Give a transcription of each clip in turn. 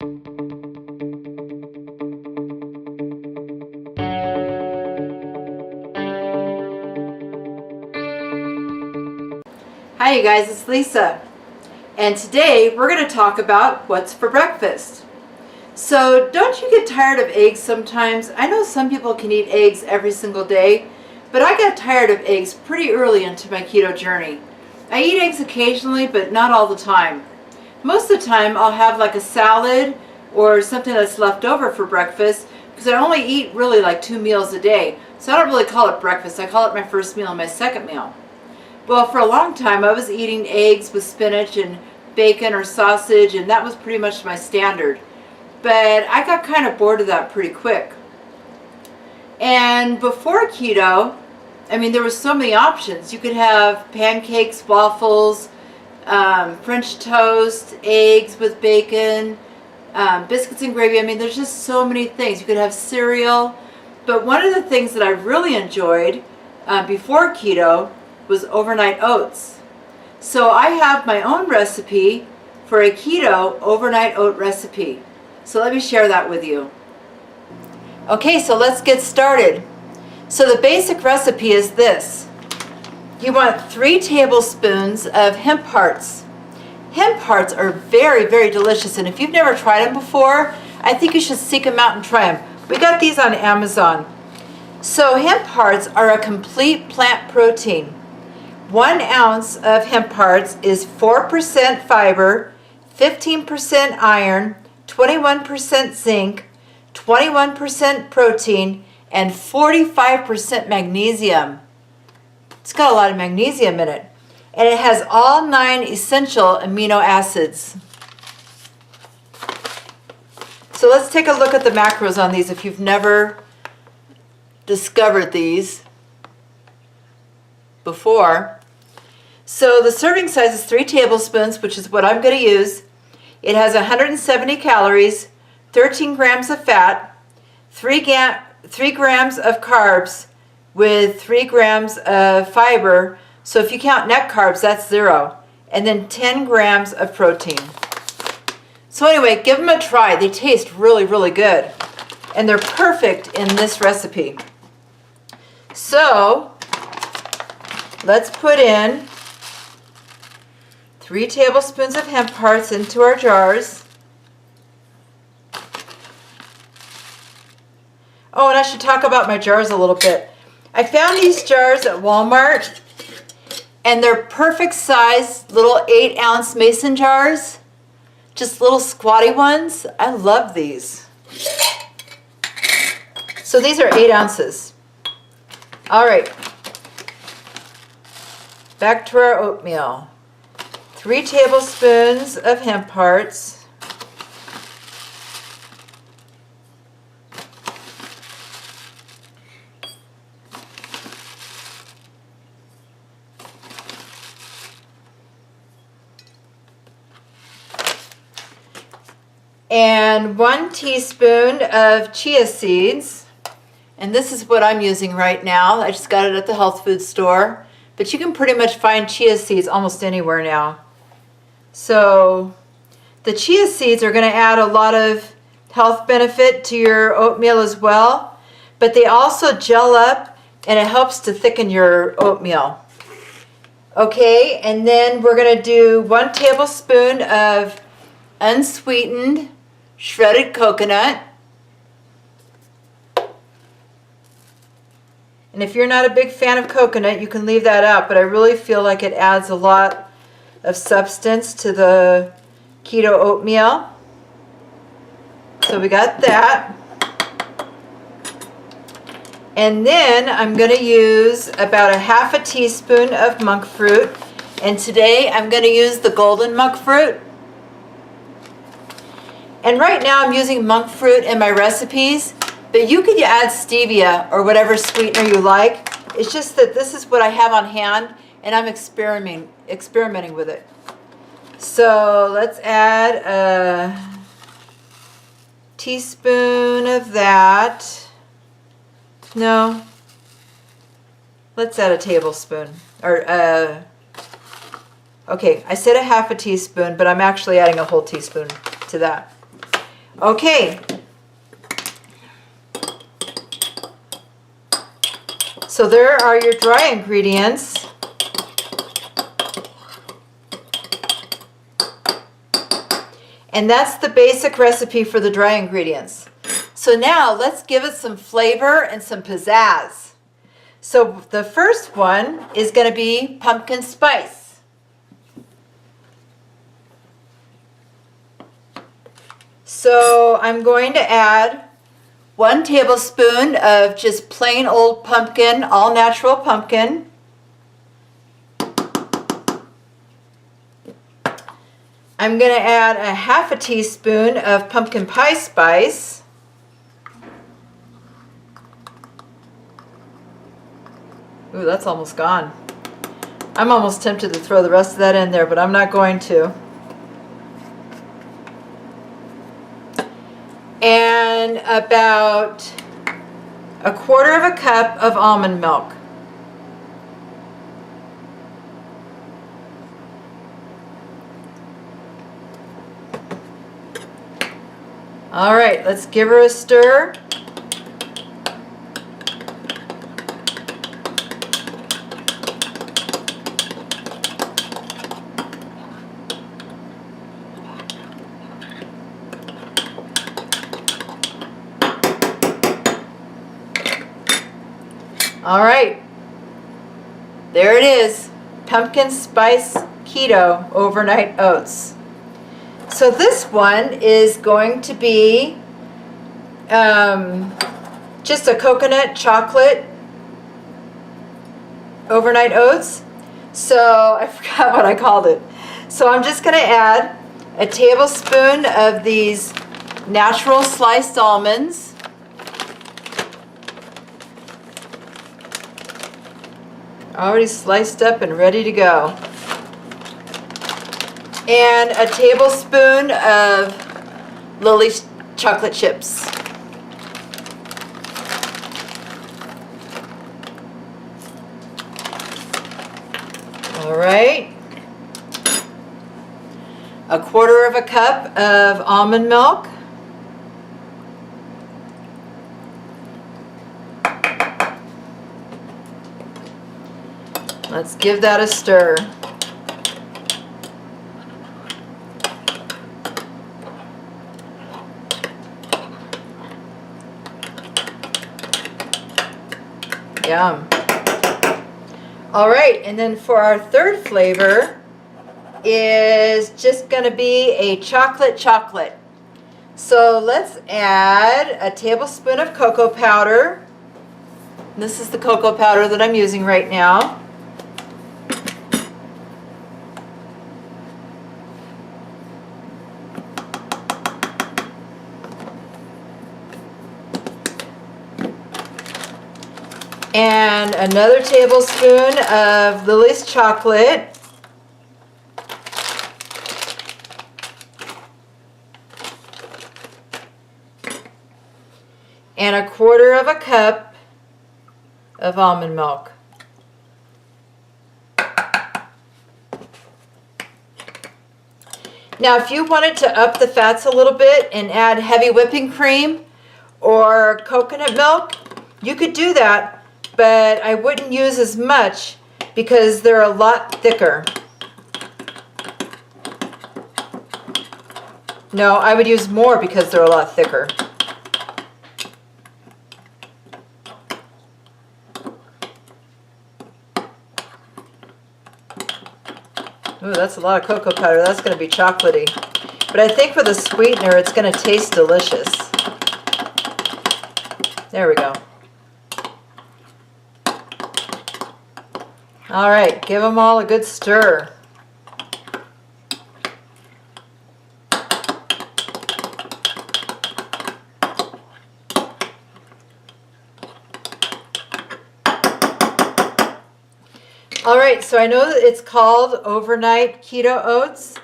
Hi you guys, it's Lisa, and today we're going to talk about what's for breakfast. So don't you get tired of eggs sometimes? I know some people can eat eggs every single day, but I got tired of eggs pretty early into my keto journey. I eat eggs occasionally, but not all the time. Most of the time I'll have like a salad or something that's left over for breakfast, because I only eat really like 2 meals a day. So I don't really call it breakfast, I call it my first meal and my second meal. Well, for a long time I was eating eggs with spinach and bacon or sausage, and that was pretty much my standard. But I got kind of bored of that pretty quick. And before keto, I mean, there were so many options. You could have pancakes, waffles, French toast, eggs with bacon, biscuits and gravy. I mean, there's just so many things. You could have cereal. But one of the things that I really enjoyed before keto was overnight oats. So I have my own recipe for a keto overnight oat recipe. So let me share that with you. Okay, so let's get started. So the basic recipe is this. You want 3 tablespoons of hemp hearts. Hemp hearts are very, very delicious, and if you've never tried them before, I think you should seek them out and try them. We got these on Amazon. So hemp hearts are a complete plant protein. 1 ounce of hemp hearts is 4% fiber, 15% iron, 21% zinc, 21% protein, and 45% magnesium. It's got a lot of magnesium in it. And it has all 9 essential amino acids. So let's take a look at the macros on these if you've never discovered these before. So the serving size is 3 tablespoons, which is what I'm going to use. It has 170 calories, 13 grams of fat, 3 grams of carbs with 3 grams of fiber. So if you count net carbs, that's 0. And then 10 grams of protein. So anyway, give them a try. They taste really, really good. And they're perfect in this recipe. So let's put in 3 tablespoons of hemp hearts into our jars. Oh, and I should talk about my jars a little bit. I found these jars at Walmart, and they're perfect size little 8-ounce mason jars. Just little squatty ones. I love these. So these are 8 ounces. All right. Back to our oatmeal. 3 tablespoons of hemp hearts. And 1 teaspoon of chia seeds. And this is what I'm using right now. I just got it at the health food store. But you can pretty much find chia seeds almost anywhere now. So the chia seeds are going to add a lot of health benefit to your oatmeal as well. But they also gel up, and it helps to thicken your oatmeal. Okay, and then we're going to do 1 tablespoon of unsweetened shredded coconut. And if you're not a big fan of coconut, you can leave that out, but I really feel like it adds a lot of substance to the keto oatmeal. So we got that. And then I'm going to use about 1/2 teaspoon of monk fruit. And today I'm going to use the golden monk fruit. And right now I'm using monk fruit in my recipes, but you could add stevia or whatever sweetener you like. It's just that this is what I have on hand, and I'm experimenting with it. So let's add a teaspoon of that. No, let's add a tablespoon. Okay, I said 1/2 teaspoon, but I'm actually adding a whole teaspoon to that. Okay. So there are your dry ingredients. And that's the basic recipe for the dry ingredients. So now let's give it some flavor and some pizzazz. So the first one is going to be pumpkin spice. So I'm going to add 1 tablespoon of just plain old pumpkin, all natural pumpkin. I'm going to add a 1/2 teaspoon of pumpkin pie spice. Ooh, that's almost gone. I'm almost tempted to throw the rest of that in there, but I'm not going to. And about 1/4 cup of almond milk. All right, let's give her a stir. All right, there it is, pumpkin spice keto overnight oats. So this one is going to be just a coconut chocolate overnight oats. So I forgot what I called it. So I'm just going to add a tablespoon of these natural sliced almonds. Already sliced up and ready to go. And a tablespoon of Lily's chocolate chips. All right. 1/4 cup of almond milk. Let's give that a stir. Yum. All right, and then for our third flavor is just going to be a chocolate. So let's add a tablespoon of cocoa powder. This is the cocoa powder that I'm using right now. And another tablespoon of Lily's chocolate. And 1/4 cup of almond milk. Now if you wanted to up the fats a little bit and add heavy whipping cream or coconut milk, you could do that. But I wouldn't use as much because they're a lot thicker. No, I would use more because they're a lot thicker. Ooh, that's a lot of cocoa powder. That's going to be chocolatey. But I think with a sweetener, it's going to taste delicious. There we go. All right, give them all a good stir. All right, so I know that it's called overnight keto oats,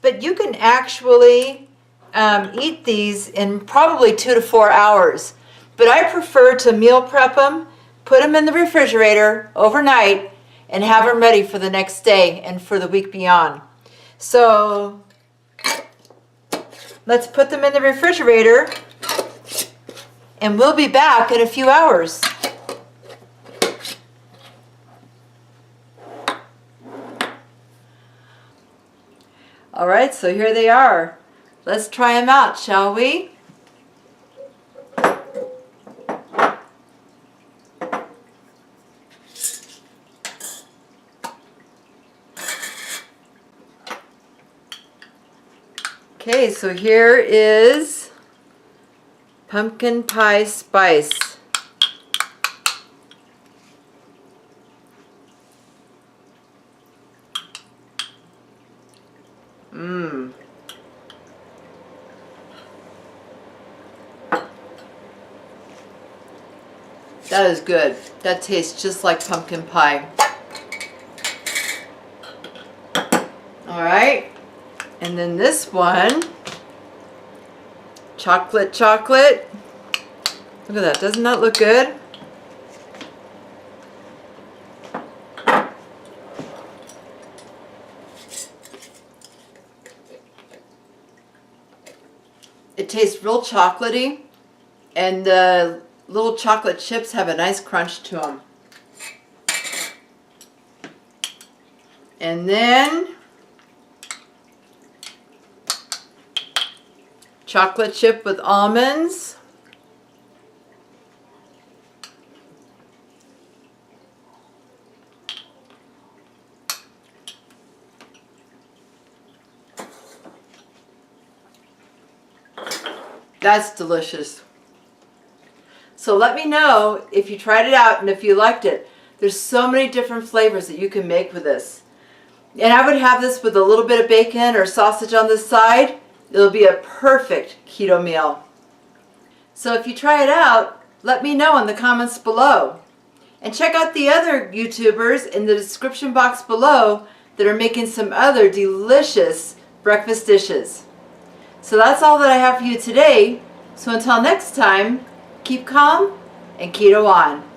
but you can actually eat these in probably 2 to 4 hours. But I prefer to meal prep them, put them in the refrigerator overnight, and have them ready for the next day and for the week beyond. So let's put them in the refrigerator, and we'll be back in a few hours. All right, so here they are. Let's try them out, shall we? Okay, so here is pumpkin pie spice. That is good. That tastes just like pumpkin pie. All right. And then this one, chocolate. Look at that. Doesn't that look good? It tastes real chocolatey, and the little chocolate chips have a nice crunch to them. And then chocolate chip with almonds. That's delicious. So let me know if you tried it out and if you liked it. There's so many different flavors that you can make with this. And I would have this with a little bit of bacon or sausage on the side. It'll be a perfect keto meal. So if you try it out, let me know in the comments below. And check out the other YouTubers in the description box below that are making some other delicious breakfast dishes. So that's all that I have for you today. So until next time, keep calm and keto on.